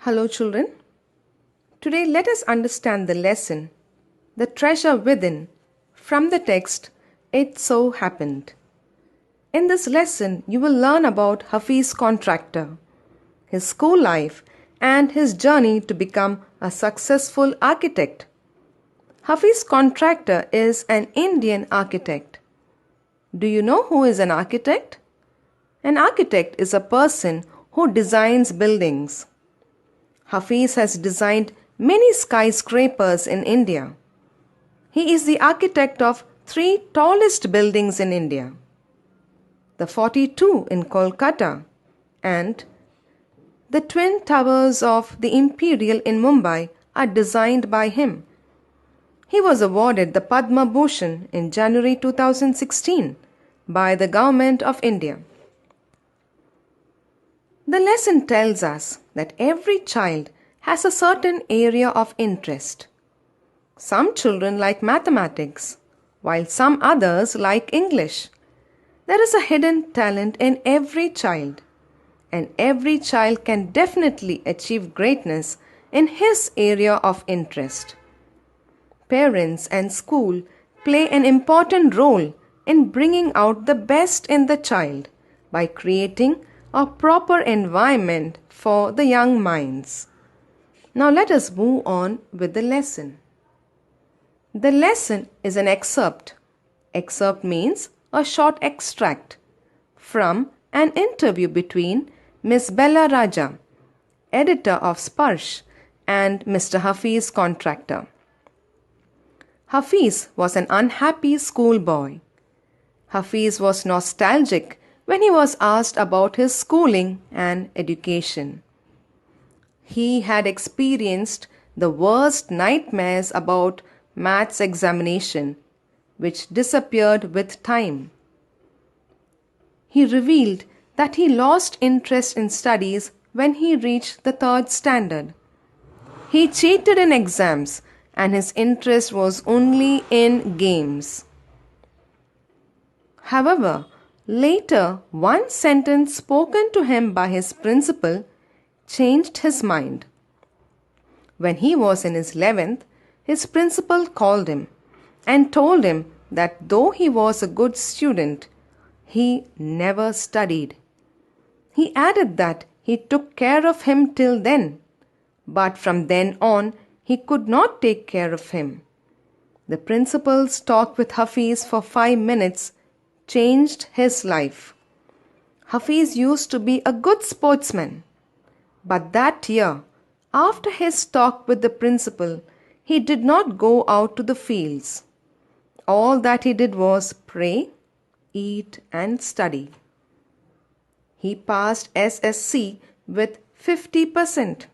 Hello, children. Today, let us understand the lesson, The Treasure Within, from the text, It So Happened. In this lesson, you will learn about Hafiz Contractor, his school life, and his journey to become a successful architect. Hafiz Contractor is an Indian architect. Do you know who is an architect? An architect is a person who designs buildings. Hafiz has designed many skyscrapers in India. He is the architect of three tallest buildings in India, the 42 in Kolkata and the Twin Towers of the Imperial in Mumbai are designed by him. He was awarded the Padma Bhushan in January 2016 by the Government of India. The lesson tells us that every child has a certain area of interest. Some children like mathematics, while some others like English. There is a hidden talent in every child, and every child can definitely achieve greatness in his area of interest. Parents and school play an important role in bringing out the best in the child by creating a proper environment for the young minds. Now let us move on with the lesson. The lesson is an excerpt. Excerpt means a short extract from an interview between Miss Bella Raja, editor of Sparsh, and Mr. Hafiz Contractor. Hafiz was an unhappy schoolboy. Hafiz was nostalgic when he was asked about his schooling and education. He had experienced the worst nightmares about maths examination, which disappeared with time. He revealed that he lost interest in studies when he reached the third standard. He cheated in exams and his interest was only in games. However, later, one sentence spoken to him by his principal changed his mind. When he was in his 11th, his principal called him and told him that though he was a good student, he never studied. He added that he took care of him till then, but from then on he could not take care of him. The principal's talk with Hafiz for 5 minutes changed his life. Hafiz used to be a good sportsman, but that year, after his talk with the principal, he did not go out to the fields. All that he did was pray, eat, and study. He passed SSC with 50%.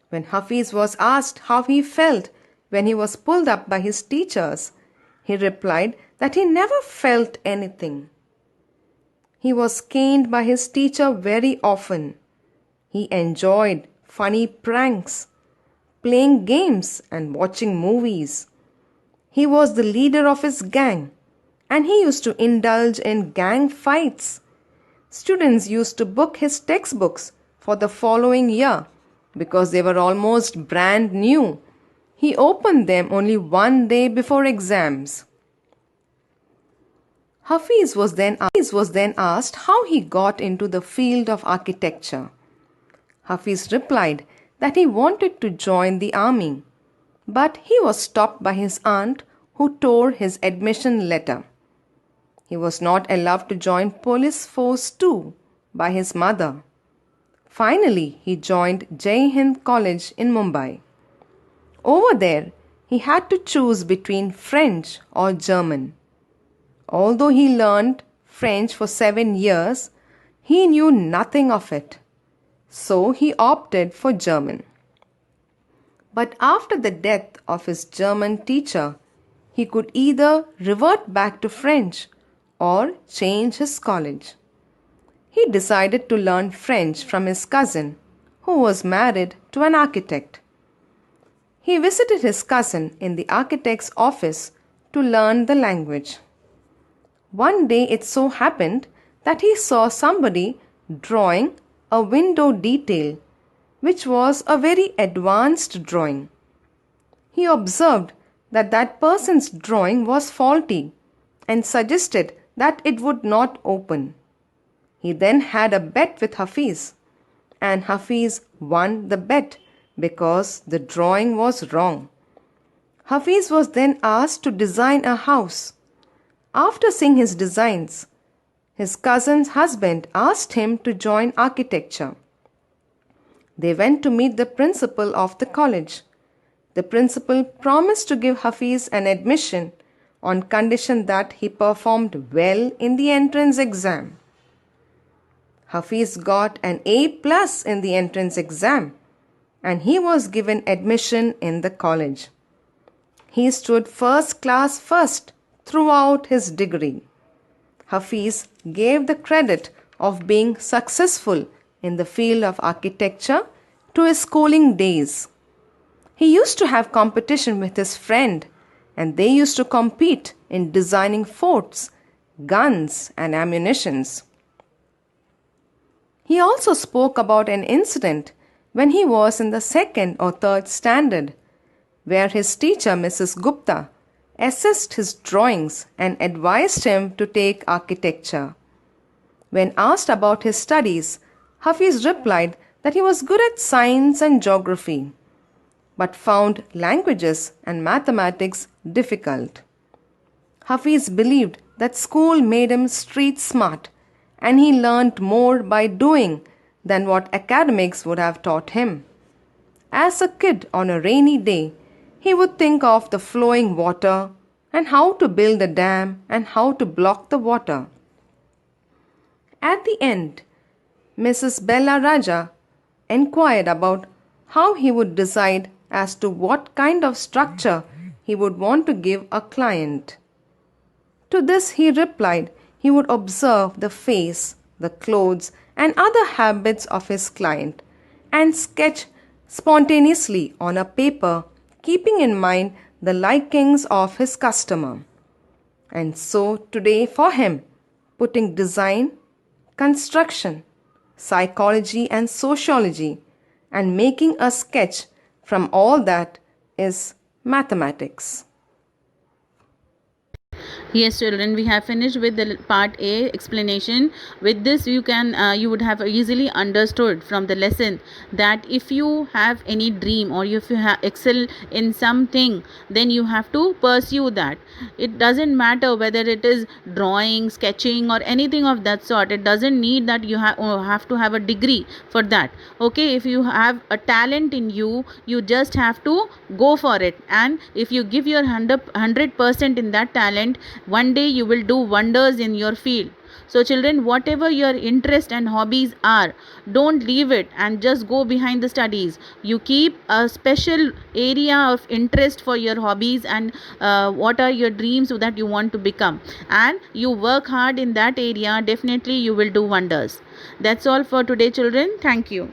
When Hafiz was asked how he felt when he was pulled up by his teachers, he replied that he never felt anything. He was caned by his teacher very often. He enjoyed funny pranks, playing games and watching movies. He was the leader of his gang and he used to indulge in gang fights. Students used to book his textbooks for the following year because they were almost brand new. He opened them only one day before exams. Hafiz was then asked how he got into the field of architecture. Hafiz replied that he wanted to join the army, but he was stopped by his aunt who tore his admission letter. He was not allowed to join police force too by his mother. Finally, he joined Jai Hind College in Mumbai. Over there, he had to choose between French or German. Although he learned French for 7 years, he knew nothing of it. So he opted for German. But after the death of his German teacher, he could either revert back to French or change his college. He decided to learn French from his cousin, who was married to an architect. He visited his cousin in the architect's office to learn the language. One day it so happened that he saw somebody drawing a window detail which was a very advanced drawing. He observed that that person's drawing was faulty and suggested that it would not open. He then had a bet with Hafiz, and Hafiz won the bet because the drawing was wrong. Hafiz was then asked to design a house. After seeing his designs, his cousin's husband asked him to join architecture. They went to meet the principal of the college. The principal promised to give Hafiz an admission on condition that he performed well in the entrance exam. Hafiz got an A plus in the entrance exam and he was given admission in the college. He stood first class first throughout his degree. Hafiz gave the credit of being successful in the field of architecture to his schooling days. He used to have competition with his friend and they used to compete in designing forts, guns and ammunitions. He also spoke about an incident when he was in the second or third standard, where his teacher, Mrs. Gupta, assessed his drawings and advised him to take architecture. When asked about his studies, Hafiz replied that he was good at science and geography, but found languages and mathematics difficult. Hafiz believed that school made him street smart and he learned more by doing than what academics would have taught him. As a kid on a rainy day, he would think of the flowing water and how to build a dam and how to block the water. At the end, Mrs. Bella Raja inquired about how he would decide as to what kind of structure he would want to give a client. To this he replied he would observe the face, the clothes and other habits of his client and sketch spontaneously on a paper, keeping in mind the likings of his customer. And so today for him, putting design, construction, psychology and sociology and making a sketch from all that is mathematics. Yes, children, we have finished with the part A explanation. With this, you would have easily understood from the lesson that if you have any dream or if you excel in something, then you have to pursue that. It doesn't matter whether it is drawing, sketching, or anything of that sort. It doesn't need that you have to have a degree for that. Okay, if you have a talent in you, you just have to go for it. And if you give your 100% in that talent, one day you will do wonders in your field. So children, whatever your interest and hobbies are, don't leave it and just go behind the studies. You keep a special area of interest for your hobbies and what are your dreams that you want to become, and you work hard in that area. Definitely you will do wonders. That's all for today, children. Thank you.